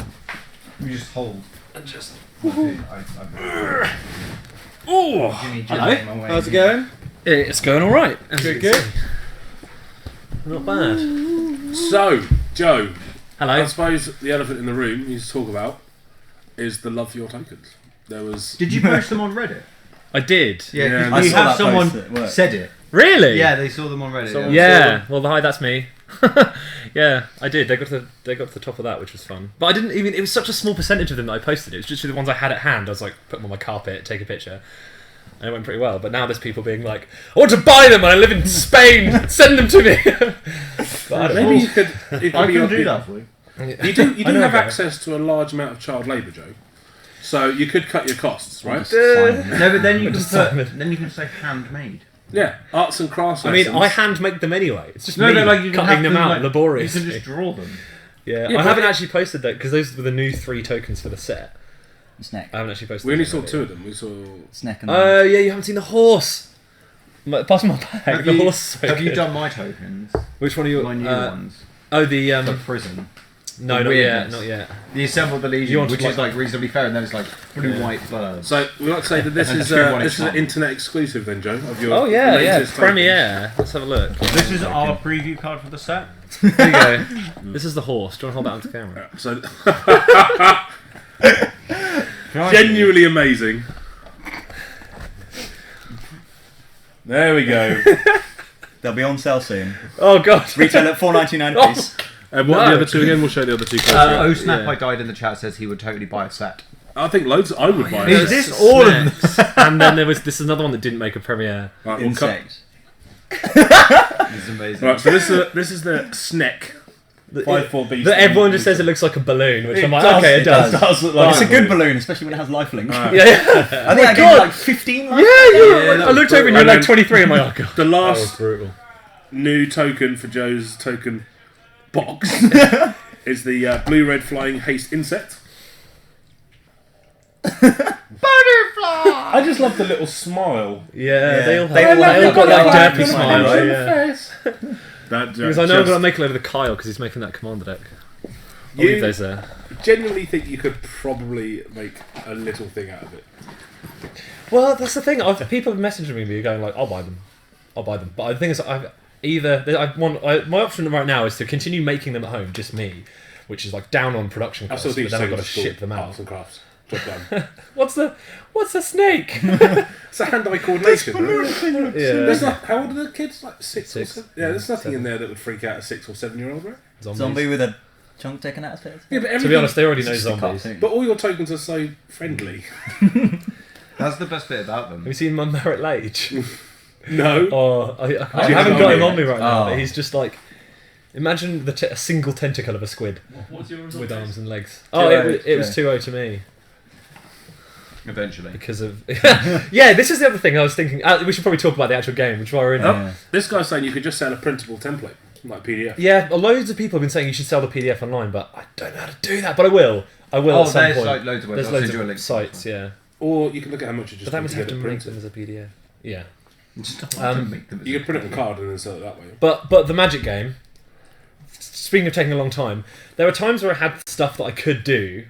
You just hold. And just. Oh, Hello. How's it going? It's going all right. Good. Not bad. so Joe. Hello. I suppose the elephant in the room you need to talk about is the love for your tokens. There was. Did you post them on Reddit? I did. Yeah, Yeah, 'cause I we saw have that someone post at work. said it. Really? Yeah, they saw them on Reddit. Someone- yeah. Yeah. Well, hi, that's me. Yeah, I did. They got to the top of that, which was fun. But I didn't even. It was such a small percentage of them that I posted. It was just the ones I had at hand. I was like, put them on my carpet, take a picture. And it went pretty well. But now there's people being like, I want to buy them and I live in Spain. Send them to me. But I don't know. Maybe you could. It I could be can your- do that for you. You do I know have about access to a large amount of child labour, Joe. So you could cut your costs, right? No, but then you can Just put. Simon. Then you can say handmade. Yeah, arts and crafts. I mean, lessons. I hand make them anyway. It's just No, me no, like you can cutting have them them, out like, laboriously. You can just draw them. Yeah, Yeah, I but haven't actually posted that because those were the new 3 tokens for the set. Snack. I haven't actually posted. We only those saw yet. 2 of them. We saw. Snack and Oh yeah, you haven't seen the horse. Pass my bag. Have The you, horse. is so have you good. done my tokens? Which one are you? My new ones. Oh, the The prison. no, the not yet, weirdness. not yet. The Assemble the You Legion, want to which is like reasonably fair, and then it's like blue white birds. So we like to say that this And is 2-1 this is an example. internet exclusive, then, Joe. Of your Oh yeah, latest tokens. premiere. Let's have a look. This is our preview card for the set. There you go. This is the horse. Do you want to hold that onto camera? So genuinely amazing. There we go. they'll be on sale soon. Oh god. Retail at $4.99 a piece. And what are the other 2 again? We'll show the other 2 cards. Oh, Snap yeah. I died in the chat says he would totally buy a set. I think loads. I would buy Is it. this all of them? Snacks. And then this is another one that didn't make a premiere. Right, we'll cut- Insect. It's amazing. Right, so this is the snack. 5-4 beast. That everyone just says it looks like a balloon, which I'm like, does, okay, it does. look like it's a a good balloon, especially when it has lifelink. Yeah, yeah. I think I gave God. you like 15 lifelink. Yeah. I looked over and you're And like then- 23. I'm like, oh god. The That was last brutal. new token for Joe's token box is the blue-red flying haste insect. I just love the little smile. Yeah, they all They have. all have They all got like like a derpy smile, smiles. yeah. Yeah. That Because I know I'm gonna make a load of the Kyle because he's making that commander deck. I'll leave those there. genuinely think you could probably make a little thing out of it. Well, that's the thing. People have messaged me going like, "I'll buy them, I'll buy them." But the thing is, my option right now is to continue making them at home, just me, which is like down on production I costs. still But think then I've got to ship them Arts out. and crafts. Job done. What's the snake? It's a hand-eye coordination. Right? Yeah. There's not, how old are the kids? Like 6 or Six. 7? Yeah, there's nothing 7. in there that would freak out a 6 or 7-year-old, right? Zombie with a chunk taken out of it. Yeah, but To be honest, they already know It's just a zombies. cartoon. But all your tokens are so friendly. That's the best bit about them. Have you seen my Marriott Lage? No. Oh, I you haven't have got it him on on me right now, Oh. but he's just like, imagine a single tentacle of a squid What's your result? with arms and legs. Oh, it was 2-0 to me Eventually. because of yeah. This is the other thing I was thinking. We should probably talk about the actual game, which is why we're in. Yeah. This guy's saying you could just sell a printable template, like PDF. Yeah, loads of people have been saying you should sell the PDF online, but I don't know how to do that. But I will. at some there's point. like loads of websites. There's I'll loads send you a of link. sites, yeah. Or you can look at how much it just But that would to have get to it make printed. them as a PDF. Yeah. Just Um, make them as You a could print it on PDF. card and then sell it that way. But the Magic game, speaking of taking a long time, there were times where I had stuff that I could do.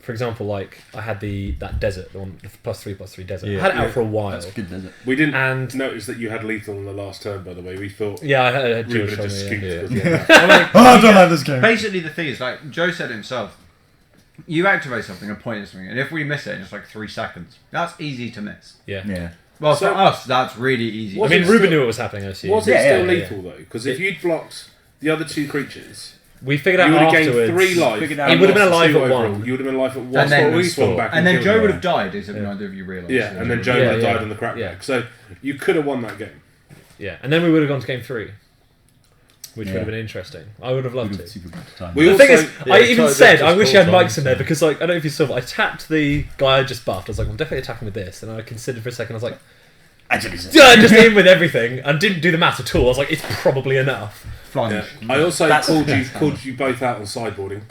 For example, like I had that desert, the one, the +3/+3 desert. Yeah. I had it out Yeah. for a while. That's good, does it? We didn't And notice that you had lethal on the last turn, by the way. We thought yeah, I had a Ruben Jewish had on just me, scooped yeah. towards the end. Well, like, Oh, I don't like this game. basically, the thing is, like Joe said himself, you activate something and point at something, and if we miss it in just like 3 seconds, that's easy to miss. Yeah. Yeah. Well, So- for us, that's really easy. I Was mean, it Ruben still- knew what was happening, I assume. Was it Yeah, still yeah, lethal though? Because if you'd blocked the other 2 creatures, We figured you out would have gained afterwards. 3 life. Figured out- He would have been lost alive 2 at overall. 1. You would have been alive at 1. And then- we swung back and then killed Joe him. would have died, except Yeah. neither of you realised. Yeah, and then Joe Yeah, would have yeah. died on the crack Yeah. back. So you could have won that game. Yeah, and then we would have gone to game 3, which would have been interesting. I would have loved to. Super good time. We The also, thing is, I even totally said just I wish you had full mics in there because, like, I don't know if you saw, but I tapped the guy I just buffed. I was like, I'm definitely attacking with this, and I considered for a second. I was like, just in with everything, and didn't do the maths at all. I was like, it's probably enough. yeah. I also called you both out on sideboarding.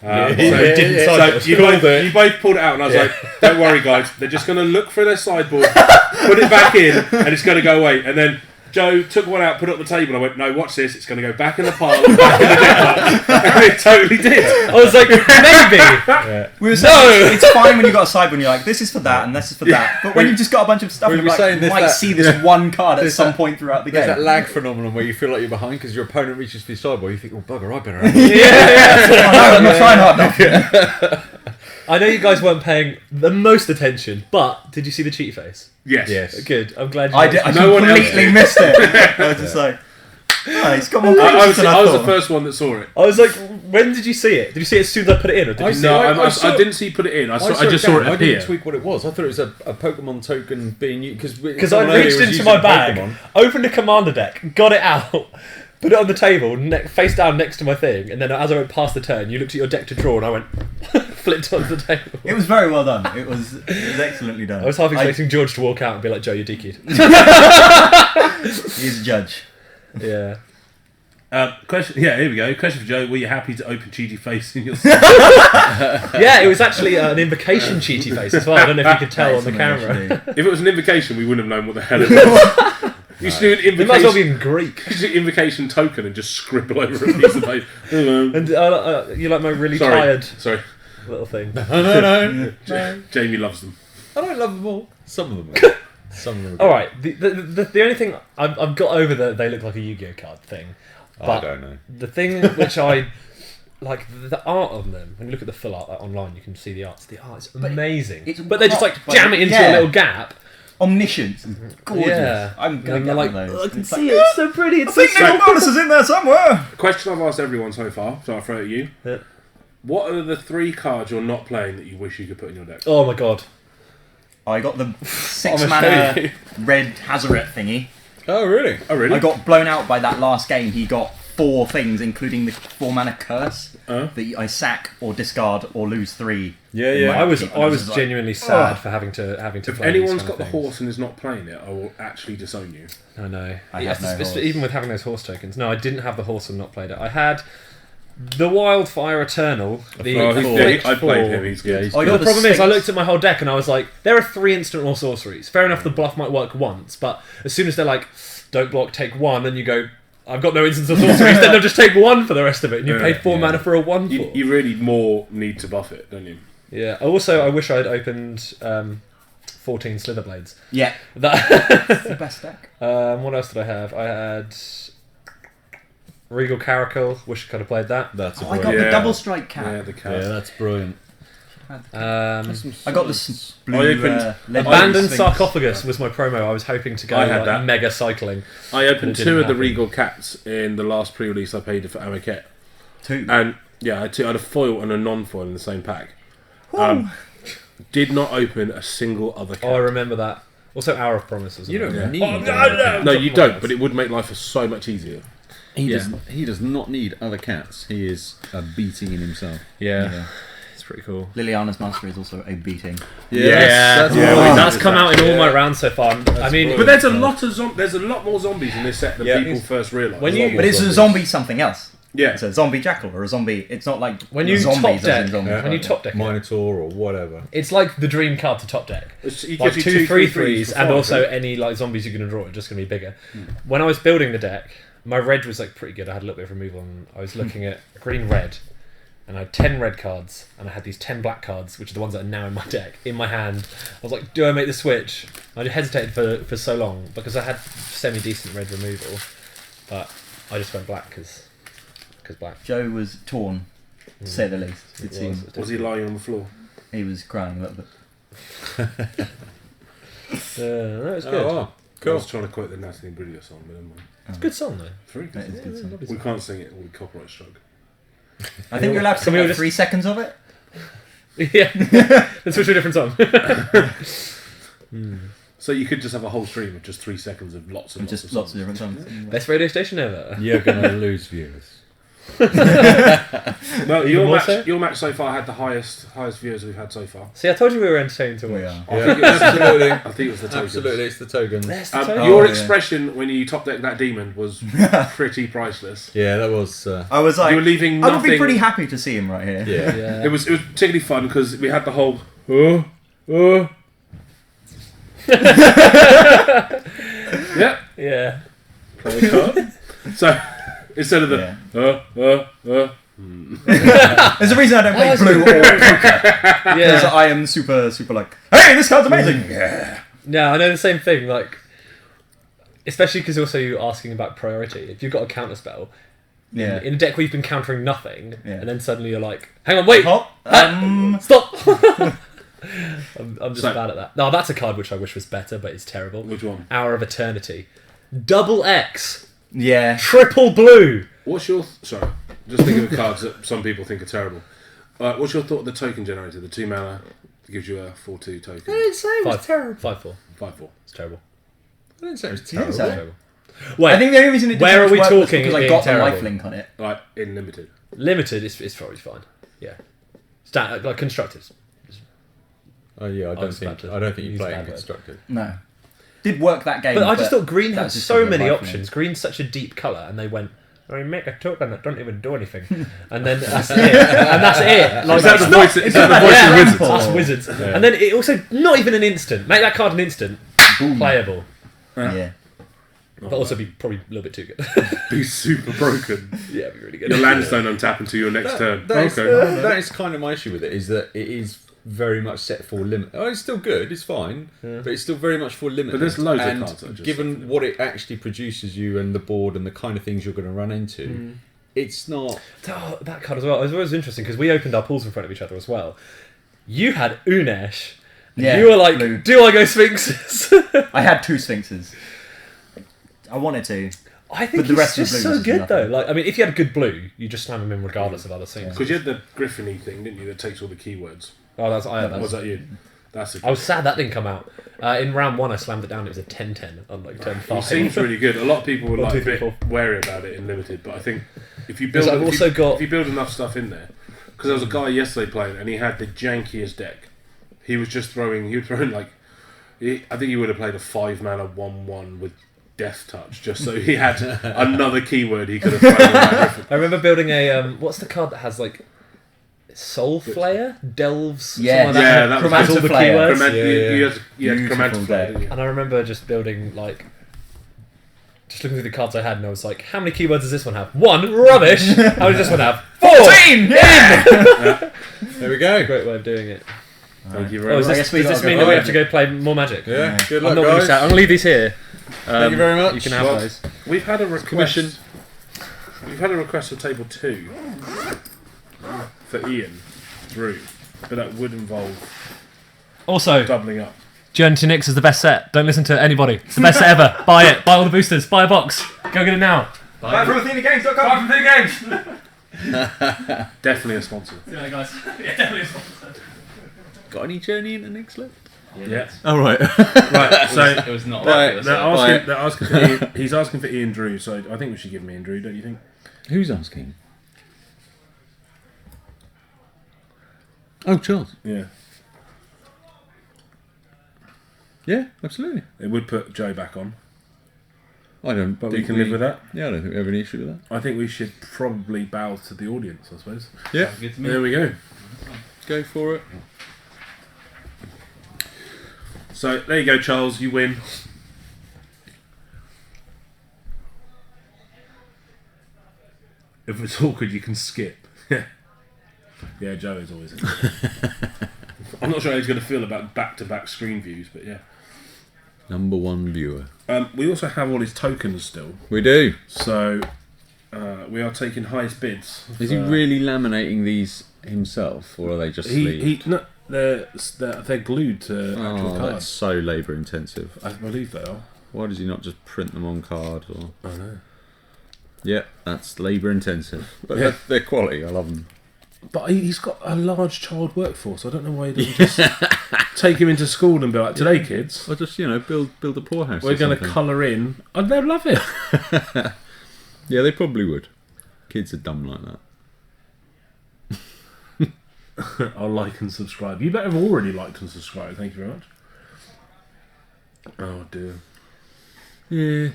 Didn't So you both pulled it out, and I was like, "Don't worry, guys. They're just going to look for their sideboard, put it back in, and it's going to go away." And then Joe took one out, put it on the table. I went, "No, watch this. It's going to go back in the pile, back in the deck pot." And it totally did. I was like, maybe. We were saying it's fine when you got a sideboard and you're like, this is for that and this is for that. But when you've just got a bunch of stuff, We you're were like, saying you there's might that- see this one card at there's some that- point throughout the There's game. that lag phenomenon where you feel like you're behind because your opponent reaches for your sideboard. You think, "Oh bugger, I better." Have Oh, no, I'm not trying hard enough. I know you guys weren't paying the most attention, but did you see the cheat face? Yes. Yes. Good. I'm glad you I did. I No one else completely did. missed it. I was just like, oh, he's got more I cards was, than I I was the thought. first one that saw it. I was like, when did you see it? Did you see it as soon as I put it in, or did you see No, it? I didn't see you put it in. I just saw it I appear. didn't tweak what it was. I thought it was a Pokemon token being used Because I reached into my bag, opened a commander deck, got it out, put it on the table, face down next to my thing, and then as I went past the turn, you looked at your deck to draw, and I went, flipped onto the table. It was very well done. It was excellently done. I was half expecting George to walk out and be like, Joe, you're DQ'd. He's a judge. Yeah. Question. Yeah, here we go. Question for Joe: were you happy to open cheaty face in your? Yeah, it was actually an invocation cheaty face as well. I don't know if you could tell on the camera. If it was an invocation, we wouldn't have known what the hell it was. You should do an It might as well be invocation. in Greek. You should do invocation token and just scribble over a piece of paper. Hello. And you like my really Sorry. tired Sorry. little thing. No. Jamie loves them. I don't love them all. Some of them. Some of them. All right. The only thing I've got over the they look like a Yu-Gi-Oh card thing. I But don't know. the thing which I like, the art on them. When you look at the full art online, you can see the art. The art is amazing. But they just like cropped, jam it into yeah. a little gap. Omniscience. Gorgeous. Yeah. I'm going And to they're get like, one of those. I can It's see like, it. It's so pretty. It's I think so Nickel Bonus is in there somewhere. Question I've asked everyone so far, so I'll throw it at you. Yeah. What are the 3 cards you're not playing that you wish you could put in your deck? Oh my god. I got the I'm 6 gonna mana show you. red Hazoret thingy. Oh really? Oh, really? I got blown out by that last game. He got 4 things, including the 4 mana curse that I sack or discard or lose 3. Yeah, in yeah. my I was upkeep, and was like, genuinely sad for having to If play anyone's these got the kind of horse and is not playing it, I will actually disown you. things. I know. I Yes, have no it's- horse. even with having those horse tokens. No, I didn't have the horse and not played it. I had the Wildfire Eternal. The Oh, Flicked I played four. him. He's good. I But got the problem is, I 6. looked at my whole deck and I was like, there are 3 instant or sorceries. Fair enough, the bluff might work once, but as soon as they're like, don't block, take 1, and you go, I've got no instants or sorceries, then they'll just take 1 for the rest of it, and you Yeah, paid 4 mana for a 1/4. You really more need to buff it, don't you? Yeah. Also, I wish I'd opened 14 Slitherblades. Yeah, That. it's the best deck. What else did I have? I had Regal Caracal. Wish I could have played that. That's a Oh, I got brilliant. the Yeah. double strike cap. Yeah, the cat. Yeah, that's brilliant. I got the blue. I opened- lead Abandoned Sphinx. Sarcophagus was my promo. I was hoping to go I had like, that. mega cycling. I opened It 2 didn't of the happen. Regal Cats in the last pre-release I paid for Amaket. 2. And yeah, I had a foil and a non-foil in the same pack. Did not open a single other cat. Oh, I remember that. Also, Hour of Promise was You don't amazing. need. No, you don't, but it would make life so much easier. He does not need other cats. He is a beating in himself. Yeah. It's pretty cool. Liliana's Master is also a beating. Yes, That's come out in all my rounds so far. I mean, But there's a lot of there's a lot more zombies in this set than Yeah. people first realise. When you- But it's a zombie something else. yeah, It's a zombie jackal or a zombie. It's not like when you zombies top as in deck, zombies. when you top deck, it, Minotaur or whatever. it's like the dream card to top deck. he Like gives 2 you 3/3s, for and 5, also doesn't any like zombies you're going to draw are just going to be bigger. When I was building the deck, my red was like pretty good. I had a little bit of removal, and I was looking at green red, and I had 10 red cards, and I had these 10 black cards, which are the ones that are now in my deck, in my hand. I was like, do I make the switch? I hesitated for so long because I had semi decent red removal, but I just went black because black. Joe was torn, to say the least. It seemed. he? Was he lying on the floor? He was crying a little bit. That was good. Oh, wow. I was trying to quote the Natalie Imbruglia song, but never mind. It's a good song though. It's very good. That is a good song. We can't sing it, or we copyright strike. I think you're allowed to Can sing we all like just- 3 seconds of it. Yeah, let's switch to a different song. So you could just have a whole stream of just 3 seconds of lots and Just lots lots of of songs. different songs. Best radio station ever. You're going to lose viewers. No, more so? your match so far had the highest viewers we've had so far. See, I told you we were entertaining to watch. We are. I think it was, absolutely. I think it was the tokens. Absolutely, it's the tokens. That's the token. Your yeah. expression when you top deck that demon was pretty priceless. Yeah, that was. I was like, You were leaving I would be nothing- pretty happy to see him right here. Yeah. Yeah. It was particularly fun because we had the whole yeah. Yeah. Play a card. So instead of the There's a reason I don't play blue or poker. Because Yeah. I am super like, hey, this card's amazing. Yeah. Yeah, I know the same thing. Like, especially because also you're asking about priority. If you've got a counter spell Yeah. in a deck where you've been countering nothing, Yeah. and then suddenly you're like, hang on, wait, Hop. stop. I'm just So- bad at that. No, that's a card which I wish was better, but it's terrible. Which one? Hour of Eternity. Double X. Yeah. Triple blue. What's your sorry? Just thinking of cards that some people think are terrible. What's your thought of the token generator? The 2 mana gives you a 4/2 token. didn't say it was 5 terrible. 5/4. 5/4. It's terrible. I didn't say it was You didn't terrible. say It's it. terrible. Wait, I think the only reason it didn't Where are we work was talking because it I being got the terrible? lifelink on it. Like in limited. limited is probably fine. Yeah. Like constructed. Oh yeah, I don't was think about to you use play that it word. constructed. No. Did work that game. But I just thought green that had was just so probably many lifelink. options. Green's such a deep colour, and they went, I make a token that don't even do anything. And then that's it. And that's it. Like, Is that it's the not- voice? Is that the voice yeah, of Wizards? that's Wizards. And then it also, not even an instant. Make that card an instant. Playable. Yeah. But also be probably a little bit too good. Be super broken. Yeah, be really good. Your lands don't untap until your next turn. That is, Okay. that is kind of my issue with it, is that it is very much set for limit. Oh, it's still good, it's fine, but it's still very much for limit. But there's loads of and cards that are just- given what it actually produces you and the board and the kind of things you're going to run into, it's not. Oh, that card as well. It was always interesting because we opened our pools in front of each other as well. You had Unesh. And Yeah, you were like, blue. do I go Sphinxes? I had 2 Sphinxes. I wanted to. I think But the he's rest of just blue so was just good though. nothing. Like, I mean, if you had good blue, you just slam him in regardless of other things. Because you had the Griffin-y thing, didn't you, that takes all the keywords. Oh, that's I had that. Was that you? That's a I was sad that didn't come out. In round 1, I slammed it down. It was a 10-10 on like turn 5. It seems really good. A lot of people were One, like two, a three, bit four. wary about it in limited, but I think if you build, Because I've also got- if you build enough stuff in there, because there was a guy yesterday playing and he had the jankiest deck. He was just throwing. He would throw like, I think he would have played a 5 mana 1/1 with Death Touch, just so he had another keyword he could have thrown. Around. I remember building a what's the card that has like Soul Flayer, Delves, Yeah, something like yeah, that. that was Has all the Chromatoflayer. keywords. You had Beautiful Chromatoflayer, deck. didn't you? And I remember just building like, just looking through the cards I had, and I was like, how many keywords does this one have? 1, rubbish. How does this one have? 14. Yeah! There we go. Great way of doing it. Thank you Oh, very is much. this, guess we does this gotta mean go that we have back. to go play more Magic? Yeah, good I'm luck, not really guys. sad. I'm gonna leave these here. Thank you very much. You can have Well, those. We've had a request. Commission. We've had a request for table 2 for Ian through, but that would involve Also, doubling up. Journey to Nyx is the best set. Don't listen to anybody. It's the best set ever. Buy it. Buy all the boosters. Buy a box. Go get it now. Buy from AthenaGames.com. Buy from AthenaGames. Definitely a sponsor. Yeah, guys. Yeah, definitely. Got any journey into next level? Yeah. Oh right. Right. So It was not Right, like they're Right. asking for Ian, he's asking for Ian Drew. So I think we should give him Ian Drew. Don't you think? Who's asking? Oh, Charles. Yeah. Yeah, absolutely. It would put Joe back on, I don't. but we think can live with that. Yeah, I don't think we have any issue with that. I think we should probably bow to the audience. I suppose. Yeah, good to me. There we go. go for it. So there you go, Charles. You win. If it's awkward, you can skip. Yeah, Joe is always. I'm not sure how he's going to feel about back-to-back screen views, but yeah. Number 1 viewer. We also have all his tokens still, We do. so we are taking highest bids. Is he really laminating these himself, or are they just sleeved? No, they're glued to actual Oh, that's cards. so labour intensive. I believe they are. Why does he not just print them on card? Or I know. yeah, that's labour intensive, but Yeah. they're quality. I love them. But he's got a large child workforce. I don't know why he doesn't just take him into school and be like, today, kids, Or just, build a poorhouse. we're going to something. colour in. And they'll love it. Yeah, they probably would. Kids are dumb like that. I'll like and subscribe. You better have already liked and subscribed. Thank you very much. Oh, dear. Yeah.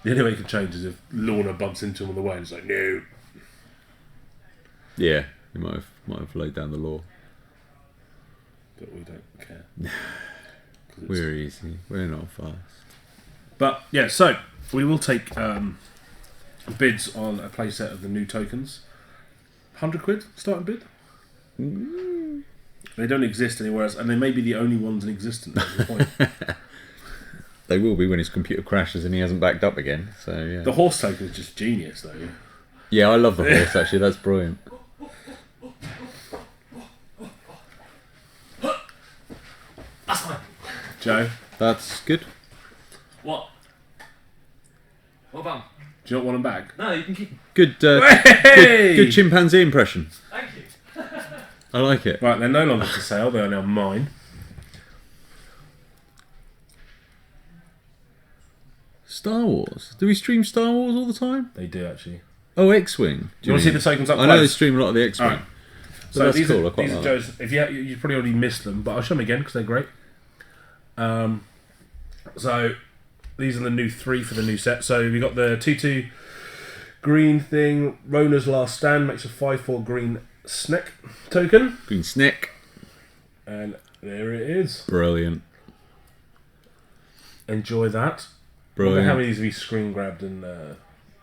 The only way you can change is if Lorna bumps into him on the way and it's like, no. Yeah, he might have laid down the law. But we don't care. We're easy. We're not fast. But, yeah, so we will take bids on a playset of the new tokens. £100 starting bid? They don't exist anywhere else, and they may be the only ones in existence at the point. They will be when his computer crashes and he hasn't backed up again. So yeah. The horse token is just genius, though. Yeah, I love the horse actually. That's brilliant. That's fine. Joe, That's good. What? What about? do you not want them back? No, you can keep. Good. Hey! Good chimpanzee impression. Thank you. I like it. Right, they're no longer for sale. They are now mine. Star Wars. Do we stream Star Wars all the time? They do, actually. Oh, X-wing. Do you want to see the tokens up I know they close? stream a lot of the X-wing. Alright. But So that's these cool. I are, quite these are like Joe's. If you probably already missed them, but I'll show them again because they're great. So these are the new 3 for the new set. So we got the 2/2 green thing. Rona's Last Stand makes a 5/4 green snack token, that. Green Snick. and there it is. Brilliant. Enjoy that. Wonder Brilliant. how many of these we screen grabbed and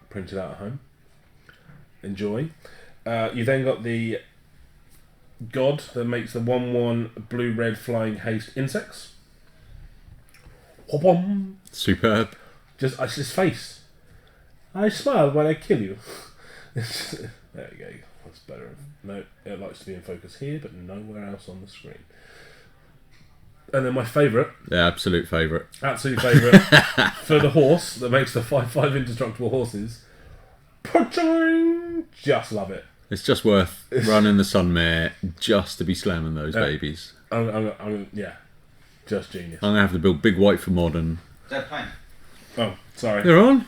printed out at home. Enjoy. You then got the God that makes the 1/1 blue-red flying haste insects. Whop-om. Superb. Just his face. I smile when I kill you. There we go. That's better. No, it likes to be in focus here, but nowhere else on the screen. And then my favourite, The absolute favourite. absolute favourite, for the horse that makes the 5/5 indestructible horses. Just love it. It's just worth running the Sunmare just to be slamming those Yeah. babies. Yeah, just genius. I'm going to have to build Big White for modern. They're playing. Oh, sorry. They're on.